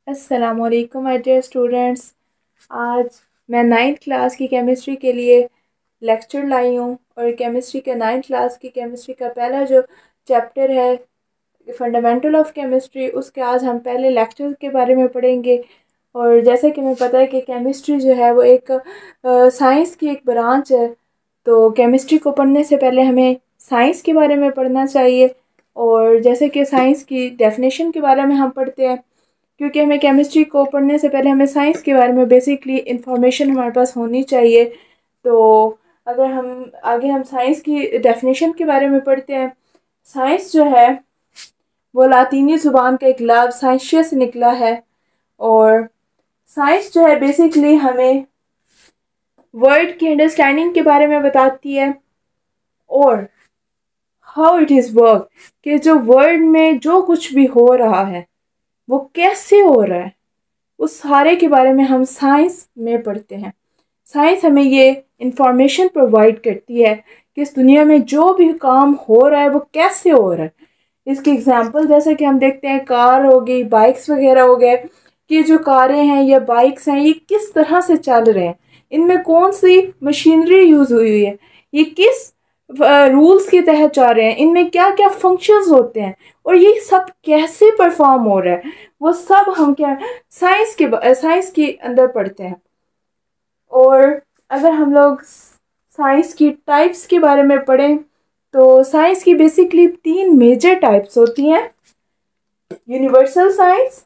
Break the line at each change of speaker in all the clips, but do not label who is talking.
अस्सलामुअलैकुम my dear students. आज मैं नाइन्थ क्लास की केमिस्ट्री के लिए लेक्चर लाई हूँ और केमिस्ट्री के नाइन्थ क्लास की केमिस्ट्री का पहला जो चैप्टर है फंडामेंटल ऑफ केमिस्ट्री, उसके आज हम पहले लेक्चर के बारे में पढ़ेंगे। और जैसे कि हमें पता है कि केमिस्ट्री जो है वो एक साइंस की एक ब्रांच है, तो केमिस्ट्री को पढ़ने से पहले हमें साइंस के बारे में पढ़ना चाहिए। और जैसे कि साइंस की डेफिनेशन के बारे में हम पढ़ते हैं, क्योंकि हमें केमिस्ट्री को पढ़ने से पहले हमें साइंस के बारे में बेसिकली इंफॉर्मेशन हमारे पास होनी चाहिए। तो अगर हम साइंस की डेफिनेशन के बारे में पढ़ते हैं, साइंस जो है वो लातीनी ज़ुबान का एक लफ्ज़ साइंशिया से निकला है। और साइंस जो है बेसिकली हमें वर्ड की अंडरस्टैंडिंग के बारे में बताती है और हाउ इट इज़ वर्क, कि जो वर्ल्ड में जो कुछ भी हो रहा है वो कैसे हो रहा है, उस सारे के बारे में हम साइंस में पढ़ते हैं। साइंस हमें ये इंफॉर्मेशन प्रोवाइड करती है कि इस दुनिया में जो भी काम हो रहा है वो कैसे हो रहा है। इसकी एग्जांपल जैसे कि हम देखते हैं, कार हो गई, बाइक्स वगैरह हो गए, कि जो कारें हैं या बाइक्स हैं ये किस तरह से चल रहे हैं, इनमें कौन सी मशीनरी यूज़ हुई है, ये किस रूल्स के तहत जा रहे हैं, इनमें क्या क्या फंक्शंस होते हैं और ये सब कैसे परफॉर्म हो रहा है, वो सब हम क्या साइंस के अंदर पढ़ते हैं। और अगर हम लोग साइंस की टाइप्स के बारे में पढ़ें तो साइंस की बेसिकली 3 मेजर टाइप्स होती हैं: यूनिवर्सल साइंस,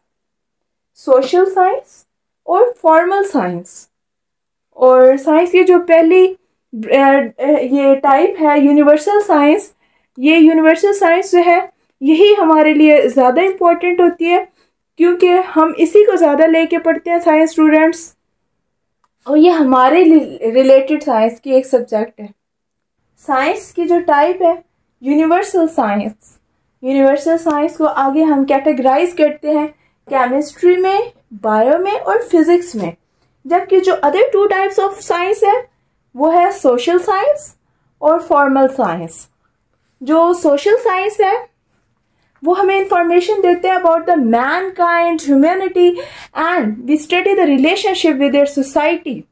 सोशल साइंस और फॉर्मल साइंस। और साइंस की जो पहली ये टाइप है यूनिवर्सल साइंस, ये यूनिवर्सल साइंस जो है यही हमारे लिए ज़्यादा इम्पोर्टेंट होती है, क्योंकि हम इसी को ज़्यादा लेके पढ़ते हैं साइंस स्टूडेंट्स, और ये हमारे रिलेटेड साइंस की एक सब्जेक्ट है। साइंस की जो टाइप है यूनिवर्सल साइंस, यूनिवर्सल साइंस को आगे हम कैटेगराइज करते हैं केमिस्ट्री में, बायो में और फिजिक्स में। जबकि जो अदर 2 टाइप्स ऑफ साइंस है वो है सोशल साइंस और फॉर्मल साइंस। जो सोशल साइंस है वो हमें इंफॉर्मेशन देते हैं about the mankind, humanity, and we study the relationship with their society.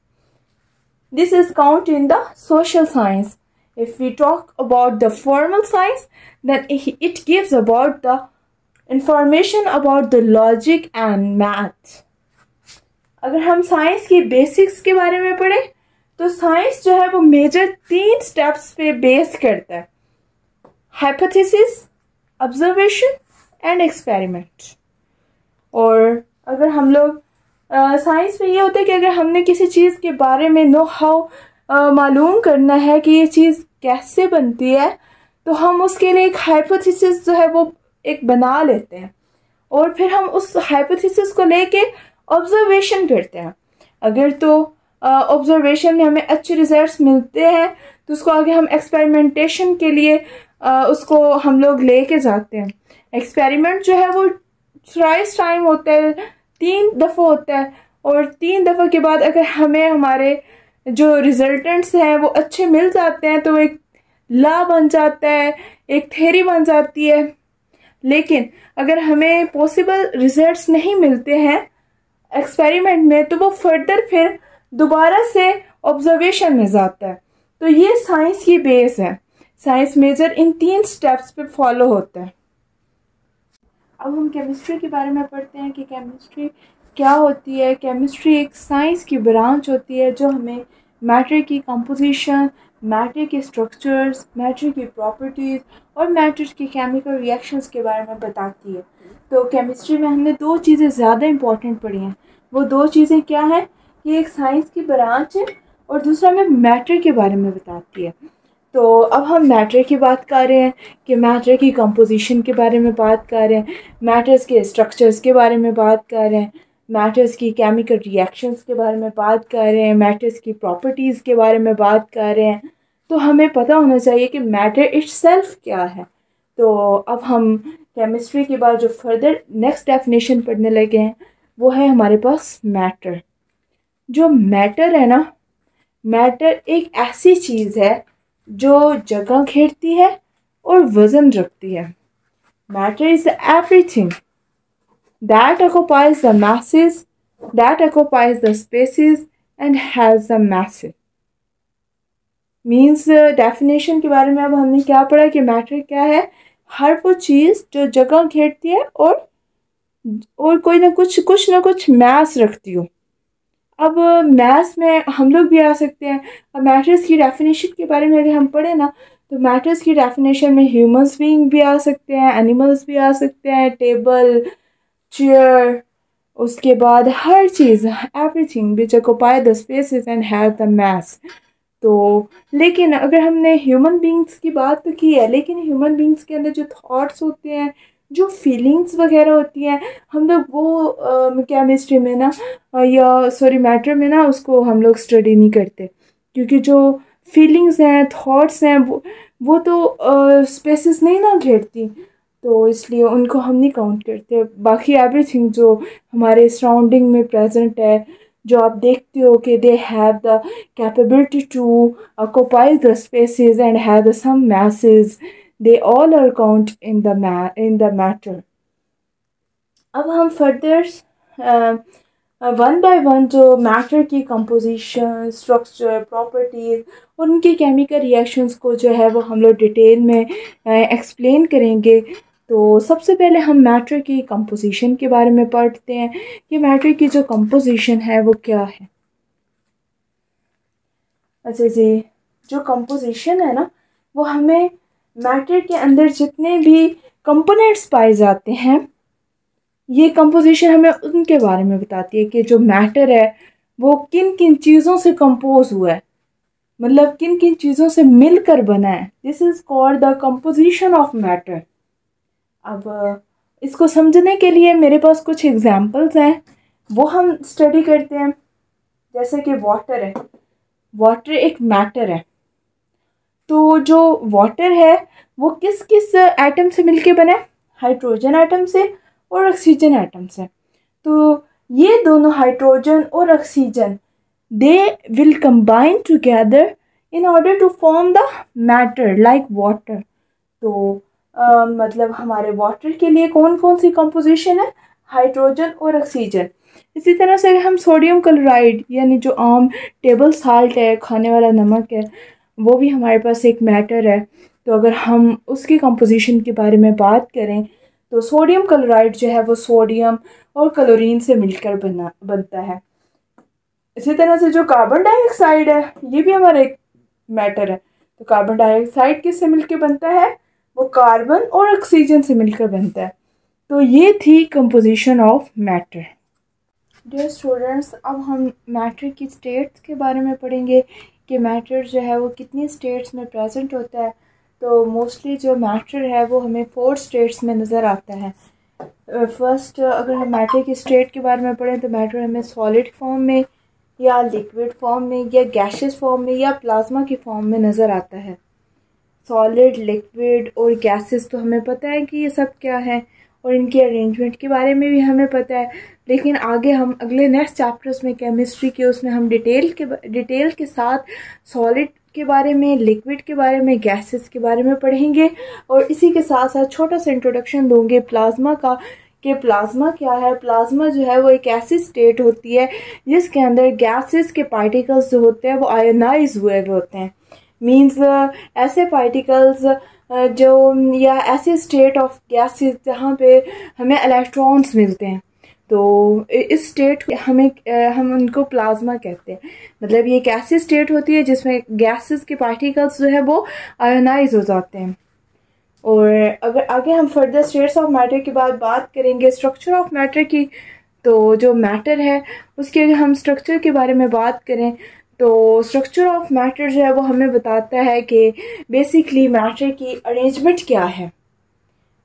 This is count in the social science. If we talk about the formal science, then it gives about the information about the logic and math. अगर हम science की basics के बारे में पढ़ें तो science जो है वो मेजर 3 स्टेप्स पे बेस करता है: हाइपोथेसिस, ऑब्जर्वेशन एंड एक्सपेरिमेंट। और अगर हम लोग साइंस में ये होता है कि अगर हमने किसी चीज़ के बारे में नो हाउ मालूम करना है कि ये चीज़ कैसे बनती है, तो हम उसके लिए एक हाइपोथेसिस जो है वो एक बना लेते हैं और फिर हम उस हाइपोथेसिस को लेके ऑब्जर्वेशन करते हैं। अगर तो ऑब्जर्वेशन में हमें अच्छे रिजल्ट्स मिलते हैं तो उसको आगे हम एक्सपेरिमेंटेशन के लिए उसको हम लोग लेके जाते हैं। एक्सपेरिमेंट जो है वो थ्राइस टाइम होता है, 3 दफ़ा होता है, और 3 दफ़ा के बाद अगर हमें हमारे जो रिजल्टेंट्स हैं वो अच्छे मिल जाते हैं तो एक लॉ बन जाता है, एक थ्योरी बन जाती है। लेकिन अगर हमें पॉसिबल रिजल्ट्स नहीं मिलते हैं एक्सपेरिमेंट में तो वो फर्दर फिर दोबारा से ऑब्जर्वेशन में जाता है। तो ये साइंस की बेस है। साइंस मेजर इन 3 स्टेप्स पे फॉलो होता है। अब हम केमिस्ट्री के बारे में पढ़ते हैं कि केमिस्ट्री क्या होती है। केमिस्ट्री एक साइंस की ब्रांच होती है जो हमें मैटर की कंपोजिशन, मैटर के स्ट्रक्चर्स, मैटर की प्रॉपर्टीज़ और मैटर की केमिकल रिएक्शंस के बारे में बताती है। तो केमिस्ट्री में हमने 2 चीज़ें ज़्यादा इम्पॉर्टेंट पढ़ी हैं। वो 2 चीज़ें क्या हैं कि एक साइंस की ब्रांच है और दूसरा हमें मैटर के बारे में बताती है। तो अब हम मैटर की बात कर रहे हैं कि मैटर की कंपोजिशन के बारे में बात कर रहे हैं, मैटर्स के स्ट्रक्चर्स के बारे में बात कर रहे हैं, मैटर्स की केमिकल रिएक्शंस के बारे में बात कर रहे हैं, मैटर्स की प्रॉपर्टीज़ के बारे में बात कर रहे हैं। तो हमें पता होना चाहिए कि मैटर इटसेल्फ क्या है। तो अब हम केमिस्ट्री के बाद जो फर्दर नेक्स्ट डेफिनेशन पढ़ने लगे हैं वो है हमारे पास मैटर। जो मैटर है ना, मैटर एक ऐसी चीज़ है जो जगह घेरती है और वज़न रखती है। Matter is everything. that occupies the masses, that occupies the spaces and has the massive। Means definition के बारे में अब हमने क्या पढ़ा कि मैटर क्या है, हर वो चीज़ जो जगह घेरती है और कोई ना कुछ मैस रखती हो। अब मैथ्स में हम लोग भी आ सकते हैं। अब मैटर्स की डेफिनेशन के बारे में अगर हम पढ़े ना, तो मैटर्स की डेफिनेशन में ह्यूमंस बीइंग भी आ सकते हैं, एनिमल्स भी आ सकते हैं, टेबल, चेयर, उसके बाद हर चीज़, everything which occupy the spaces and have the mass. तो लेकिन अगर हमने ह्यूमन बींग्स की बात तो की है, लेकिन ह्यूमन बींग्स के अंदर जो थॉट्स होते हैं, जो फीलिंग्स वगैरह होती हैं, हम लोग वो केमिस्ट्री में ना या सॉरी मैटर में ना उसको हम लोग स्टडी नहीं करते, क्योंकि जो फीलिंग्स हैं, थॉट्स हैं, वो तो स्पेसेस नहीं ना घेरती, तो इसलिए उनको हम नहीं काउंट करते। बाकी एवरीथिंग जो हमारे सराउंडिंग में प्रेजेंट है, जो आप देखते हो कि they have the capability to occupy the spaces and have the some message, they all are count in the matter. अब हम फर्दर वन बाय वन जो मैटर की कंपोजिशन, स्ट्रक्चर, प्रॉपर्टीज़ और उनके केमिकल रिएक्शंस को जो है वो हम लोग डिटेल में एक्सप्लेन करेंगे। तो सबसे पहले हम मैटर की कंपोजिशन के बारे में पढ़ते हैं कि मैटर की जो कंपोजिशन है वो क्या है। अच्छा जी, जो कंपोजिशन है ना, वो हमें मैटर के अंदर जितने भी कंपोनेंट्स पाए जाते हैं, ये कंपोजिशन हमें उनके बारे में बताती है कि जो मैटर है वो किन किन चीज़ों से कंपोज हुआ है, मतलब किन किन चीज़ों से मिलकर बना है। This is called the composition of matter. अब इसको समझने के लिए मेरे पास कुछ एग्जांपल्स हैं, वो हम स्टडी करते हैं। जैसे कि वाटर है, वाटर एक मैटर है, तो जो वाटर है वो किस किस एटम से मिलके बना है, हाइड्रोजन एटम से और ऑक्सीजन एटम से। तो ये दोनों हाइड्रोजन और oxygen they will combine together in order to form the matter like water. तो मतलब हमारे वाटर के लिए कौन कौन सी कंपोजिशन है, हाइड्रोजन और ऑक्सीजन। इसी तरह से हम सोडियम क्लोराइड यानी जो आम टेबल साल्ट है, खाने वाला नमक है, वो भी हमारे पास एक मैटर है। तो अगर हम उसकी कंपोजिशन के बारे में बात करें तो सोडियम क्लोराइड जो है वो सोडियम और क्लोरीन से मिलकर बनता है। इसी तरह से जो कार्बन डाइऑक्साइड है, ये भी हमारा एक मैटर है। तो कार्बन डाइऑक्साइड किससे मिलकर बनता है, वो कार्बन और ऑक्सीजन से मिलकर बनता है। तो ये थी composition of matter. Dear students, अब हम मैटर की स्टेट्स के बारे में पढ़ेंगे कि मैटर जो है वो कितनी स्टेट्स में प्रेजेंट होता है। तो मोस्टली जो मैटर है वो हमें 4 स्टेट्स में नज़र आता है। फर्स्ट, अगर हम मैटर की स्टेट के बारे में पढ़ें तो मैटर हमें सॉलिड फॉर्म में या लिक्विड फॉर्म में या गैसेस फॉर्म में या प्लाज्मा की फॉर्म में नज़र आता है। सॉलिड, लिक्विड और गैसेस तो हमें पता है कि ये सब क्या है और इनके अरेंजमेंट के बारे में भी हमें पता है, लेकिन आगे हम अगले नेक्स्ट चैप्टर्स में केमिस्ट्री के उसमें हम डिटेल के साथ सॉलिड के बारे में, लिक्विड के बारे में, गैसेस के बारे में पढ़ेंगे। और इसी के साथ साथ छोटा सा इंट्रोडक्शन दूंगे प्लाज्मा का कि प्लाज्मा क्या है। प्लाज्मा जो है वो एक ऐसी स्टेट होती है जिसके अंदर गैसेस के पार्टिकल्स जो होते हैं वो आयोनाइज हुए होते हैं। मीन्स ऐसे पार्टिकल्स जो या ऐसे स्टेट ऑफ गैसेस जहाँ पे हमें इलेक्ट्रॉन्स मिलते हैं, तो इस स्टेट हम उनको प्लाज्मा कहते हैं। मतलब ये एक ऐसी स्टेट होती है जिसमें गैसेस के पार्टिकल्स जो है वो आयोनाइज हो जाते हैं। और अगर आगे हम फर्दर स्टेट्स ऑफ मैटर की बात करेंगे, स्ट्रक्चर ऑफ मैटर की, तो जो मैटर है उसके अगर हम स्ट्रक्चर के बारे में बात करें तो स्ट्रक्चर ऑफ मैटर जो है वो हमें बताता है कि बेसिकली मैटर की अरेंजमेंट क्या है।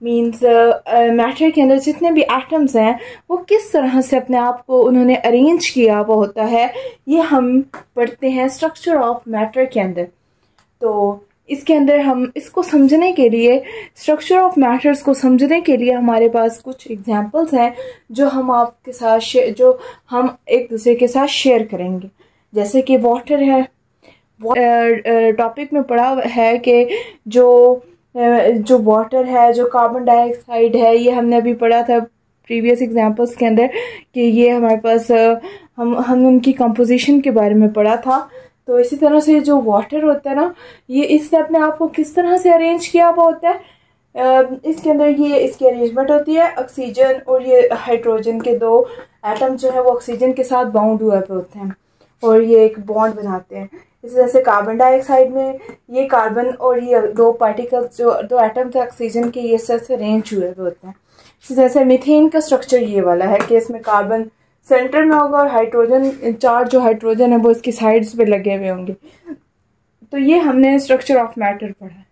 मीन्स मैटर के अंदर जितने भी एटम्स हैं वो किस तरह से अपने आप को उन्होंने अरेंज किया हुआ होता है, ये हम पढ़ते हैं स्ट्रक्चर ऑफ मैटर के अंदर। तो इसके अंदर हम इसको समझने के लिए, स्ट्रक्चर ऑफ मैटर्स को समझने के लिए हमारे पास कुछ एग्जांपल्स हैं जो हम आपके साथ जो हम एक दूसरे के साथ शेयर करेंगे। जैसे कि वाटर है, टॉपिक में पढ़ा है कि जो वाटर है, जो कार्बन डाइऑक्साइड है, ये हमने अभी पढ़ा था प्रीवियस एग्जांपल्स के अंदर कि ये हमारे पास हम उनकी कंपोजिशन के बारे में पढ़ा था। तो इसी तरह से जो वाटर होता है ना, ये इसने अपने आप को किस तरह से अरेंज किया हुआ होता है। इसके अंदर ये इसकी अरेंजमेंट होती है, ऑक्सीजन और ये हाइड्रोजन के दो एटम जो है वो ऑक्सीजन के साथ बाउंड हुए होते हैं और ये एक बॉन्ड बनाते हैं। इस तरह से कार्बन डाइऑक्साइड में ये कार्बन और ये दो पार्टिकल्स जो दो एटम थे ऑक्सीजन के, ये से अरेंज हुए होते हैं। इसी तरह से मीथेन का स्ट्रक्चर ये वाला है कि इसमें कार्बन सेंटर में होगा और हाइड्रोजन चार जो हाइड्रोजन है वो इसकी साइड्स पे लगे हुए होंगे। तो ये हमने स्ट्रक्चर ऑफ मैटर पढ़ा है।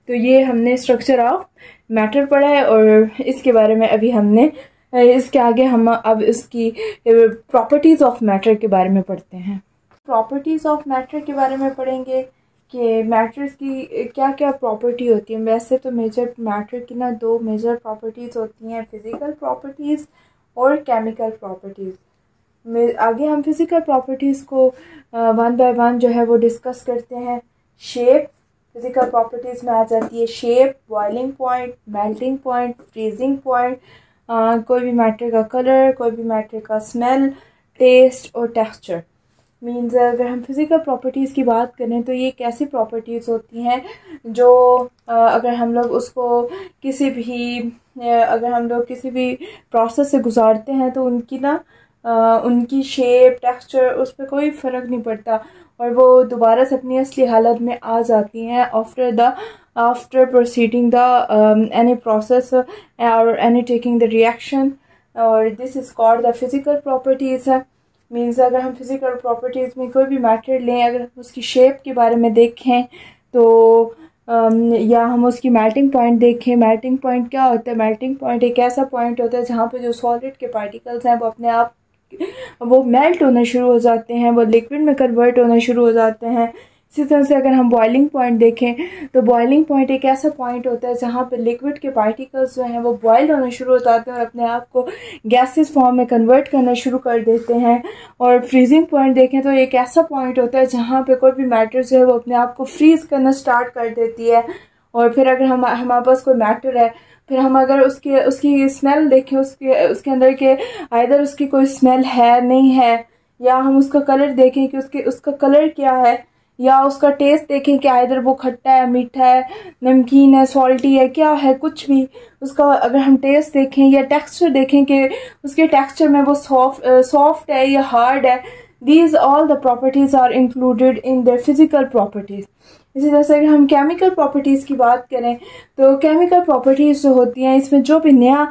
तो ये हमने स्ट्रक्चर ऑफ मैटर पढ़ा है और इसके बारे में अभी हमने इसके आगे हम अब इसकी प्रॉपर्टीज़ ऑफ मैटर के बारे में पढ़ते हैं। प्रॉपर्टीज़ ऑफ मैटर के बारे में पढ़ेंगे कि मैटर्स की क्या क्या प्रॉपर्टी होती है। वैसे तो मेजर मैटर की ना दो मेजर प्रॉपर्टीज़ होती हैं, फिज़िकल प्रॉपर्टीज़ और केमिकल प्रॉपर्टीज़। आगे हम फिज़िकल प्रॉपर्टीज़ को वन बाय वन जो है वो डिस्कस करते हैं। शेप फिज़िकल प्रॉपर्टीज़ में आ जाती है shape, boiling point, melting point, freezing point, कोई भी मैटर का कलर, कोई भी मैटर का स्मेल, टेस्ट और टेक्सचर। मीन्स अगर हम फिज़िकल प्रॉपर्टीज़ की बात करें तो ये कैसी प्रॉपर्टीज़ होती हैं जो अगर हम लोग उसको किसी भी प्रोसेस से गुजारते हैं तो उनकी ना उनकी शेप, टेक्सचर, उस पर कोई फ़र्क नहीं पड़ता और वो दोबारा से अपनी असली हालत में आ जाती हैं after proceeding the any process और एनी टेकिंग द रिएक्शन। और this is called the physical properties है। मीन्स अगर हम फिज़िकल प्रॉपर्टीज़ में कोई भी मैटर लें, अगर हम उसकी शेप के बारे में देखें तो या हम उसकी मेल्टिंग पॉइंट देखें। मेल्टिंग पॉइंट क्या होता है? मेल्टिंग पॉइंट एक ऐसा पॉइंट होता है जहाँ पे जो सॉलिड के पार्टिकल्स हैं वो अपने आप वो मेल्ट होना शुरू हो जाते हैं, वो लिक्विड में कन्वर्ट होना शुरू हो जाते हैं। इसी तरह से अगर हम बॉइलिंग पॉइंट देखें तो बॉइलिंग पॉइंट एक ऐसा पॉइंट होता है जहाँ पे लिक्विड के पार्टिकल्स जो हैं वो बॉयल होना शुरू हो जाते हैं और अपने आप को गैसेस फॉर्म में कन्वर्ट करना शुरू कर देते हैं। और फ्रीजिंग पॉइंट देखें तो एक ऐसा पॉइंट होता है जहाँ पे कोई भी मैटर जो है वो अपने आप को फ्रीज करना स्टार्ट कर देती है। और फिर अगर हमारे पास कोई मैटर है, फिर हम अगर उसकी स्मेल देखें, उसके अंदर के आइदर उसकी कोई स्मेल है नहीं है, या हम उसका कलर देखें कि उसका कलर क्या है, या उसका टेस्ट देखें कि आइदर वो खट्टा है, मीठा है, नमकीन है, सॉल्टी है, क्या है, कुछ भी उसका अगर हम टेस्ट देखें या टेक्सचर देखें कि उसके टेक्सचर में वो सॉफ्ट है या हार्ड है। These all the properties are included in the physical properties. इसी तरह से अगर हम केमिकल प्रॉपर्टीज़ की बात करें तो केमिकल प्रॉपर्टीज़ जो होती हैं इसमें जो भी नया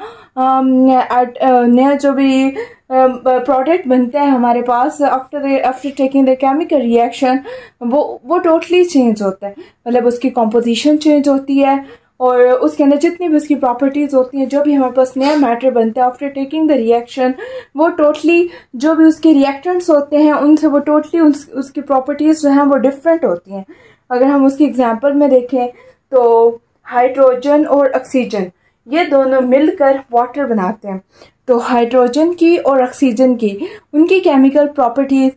जो भी प्रोडक्ट बनता है हमारे पास after taking the chemical reaction, वो टोटली चेंज होता है। मतलब उसकी कॉम्पोजिशन चेंज होती है और उसके अंदर जितनी भी उसकी प्रॉपर्टीज़ होती हैं, जो भी हमारे पास नया मैटर बनता है आफ्टर टेकिंग द रिएक्शन, वो टोटली जो भी उसके रिएक्टेंट्स होते हैं उनसे वो टोटली उसकी प्रॉपर्टीज़ जो हैं वो डिफरेंट होती हैं। अगर हम उसकी एग्जांपल में देखें तो हाइड्रोजन और ऑक्सीजन ये दोनों मिलकर वाटर बनाते हैं। तो हाइड्रोजन की और ऑक्सीजन की उनकी केमिकल प्रॉपर्टीज़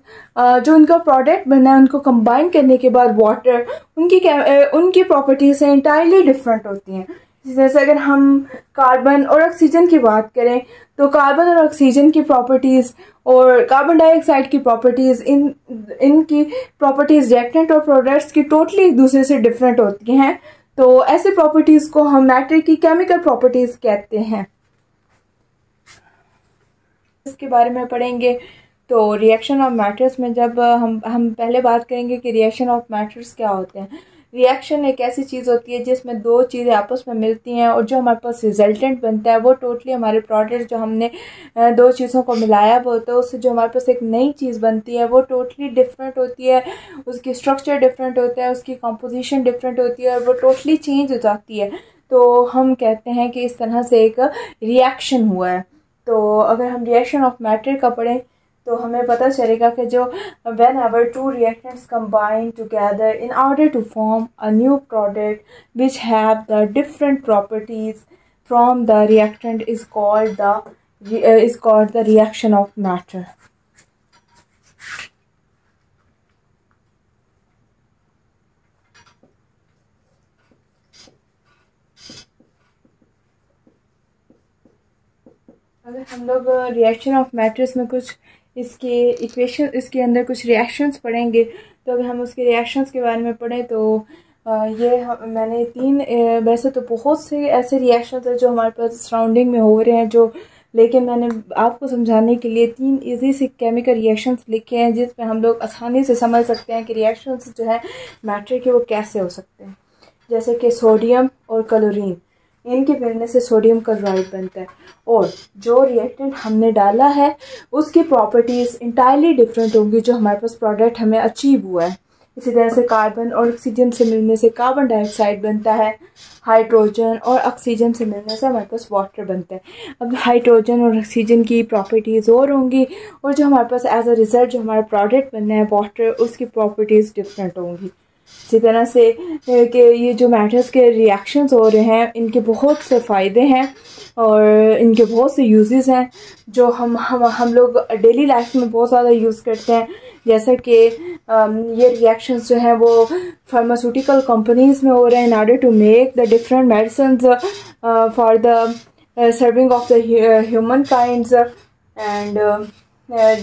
जो उनका प्रोडक्ट बना है उनको कंबाइन करने के बाद वाटर उनकी प्रॉपर्टीज़ से इंटायरली डिफरेंट होती हैं। जैसे अगर हम कार्बन और ऑक्सीजन की बात करें तो कार्बन और ऑक्सीजन की प्रॉपर्टीज़ और कार्बन डाइऑक्साइड की प्रॉपर्टीज़ इनकी प्रॉपर्टीज़ रिएक्टेंट और प्रोडक्ट्स की टोटली एक दूसरे से डिफरेंट होती हैं। तो ऐसे प्रॉपर्टीज़ को हम मैटर की केमिकल प्रॉपर्टीज़ कहते हैं। इसके बारे में पढ़ेंगे तो रिएक्शन ऑफ मैटर्स में जब हम पहले बात करेंगे कि रिएक्शन ऑफ मैटर्स क्या होते हैं। रिएक्शन एक ऐसी चीज़ होती है जिसमें दो चीज़ें आपस में मिलती हैं और जो हमारे पास रिजल्टेंट बनता है वो टोटली हमारे प्रोडक्ट जो हमने दो चीज़ों को मिलाया हुआ होता है उससे जो हमारे पास एक नई चीज़ बनती है वो टोटली डिफरेंट होती है। उसकी स्ट्रक्चर डिफरेंट होता है, उसकी कंपोजिशन डिफरेंट होती है और वो टोटली चेंज हो जाती है। तो हम कहते हैं कि इस तरह से एक रिएक्शन हुआ है। तो अगर हम रिएक्शन ऑफ मैटर का पढ़ें तो हमें पता चलेगा कि जो whenever two reactants combine together in order to form a new product which have the different properties from the reactant is called the reaction of matter. अगर हम लोग रिएक्शन ऑफ मैटर्स में कुछ इसके इक्वेशन, इसके अंदर कुछ रिएक्शंस पढ़ेंगे, तो अगर हम उसके रिएक्शंस के बारे में पढ़ें तो मैंने तीन वैसे तो बहुत से ऐसे रिएक्शंस हैं जो हमारे पास सराउंडिंग में हो रहे हैं, जो लेकिन मैंने आपको समझाने के लिए तीन इजी से केमिकल रिएक्शंस लिखे हैं जिसमें हम लोग आसानी से समझ सकते हैं कि रिएक्शंस जो है मैटर के वो कैसे हो सकते हैं। जैसे कि सोडियम और क्लोरीन, इनके मिलने से सोडियम क्लोराइड बनता है, और जो रिएक्टेंट हमने डाला है उसकी प्रॉपर्टीज़ इंटायरली डिफरेंट होंगी जो हमारे पास प्रोडक्ट हमें अचीव हुआ है। इसी तरह से कार्बन और ऑक्सीजन से मिलने से कार्बन डाइऑक्साइड बनता है, हाइड्रोजन और ऑक्सीजन से मिलने से हमारे पास वाटर बनता है। अब हाइड्रोजन और ऑक्सीजन की प्रॉपर्टीज़ और होंगी, और जो हमारे पास एज अ रिज़ल्ट जो हमारा प्रोडक्ट बनना है वाटर, उसकी प्रॉपर्टीज़ डिफरेंट होंगी। इसी तरह से कि ये जो मैटर्स के रिएक्शंस हो रहे हैं इनके बहुत से फ़ायदे हैं और इनके बहुत से यूजेस हैं जो हम लोग डेली लाइफ में बहुत ज़्यादा यूज़ करते हैं। जैसे कि ये रिएक्शंस जो हैं वो फार्मास्यूटिकल कंपनीज़ में हो रहे हैं in order to make the different medicines for the serving of the human kinds, and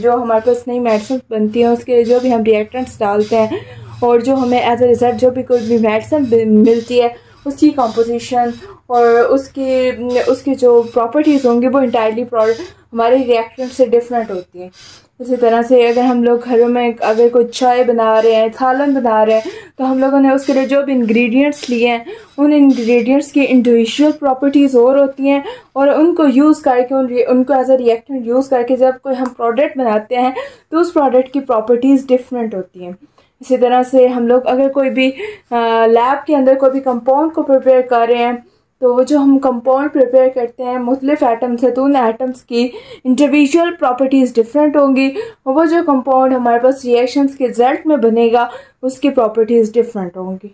जो हमारे पास नई मेडिसिन बनती हैं उसके जो भी हम रिएक्टेंट्स डालते हैं और जो हमें एज अ रिज़ल्ट जो भी कोई भी मेडिसिन मिलती है उसकी कंपोजिशन और उसकी जो प्रॉपर्टीज़ होंगी वो इंटायरली हमारे रिएक्टेंट से डिफरेंट होती हैं। इसी तरह से अगर हम लोग घरों में अगर कोई चाय बना रहे हैं, सालन बना रहे हैं, तो हम लोगों ने उसके लिए जो भी इंग्रेडिएंट्स लिए हैं उन इंग्रेडिएंट्स की इंडिविजुअल प्रॉपर्टीज़ और होती हैं, और उनको यूज़ करके उनको एज अ रिएक्टेंट यूज़ करके जब कोई हम प्रोडक्ट बनाते हैं तो उस प्रोडक्ट की प्रॉपर्टीज़ डिफरेंट होती हैं। इसी तरह से हम लोग अगर कोई भी लैब के अंदर कोई भी कंपाउंड को प्रिपेयर कर रहे हैं तो वो जो हम कंपाउंड प्रिपेयर करते हैं मुख्तलिफ एटम्स है तो उन एटम्स की इंडिविजुअल प्रॉपर्टीज़ डिफरेंट होंगी, और वो जो कंपाउंड हमारे पास रिएक्शंस के रिजल्ट में बनेगा उसकी प्रॉपर्टीज़ डिफरेंट होंगी।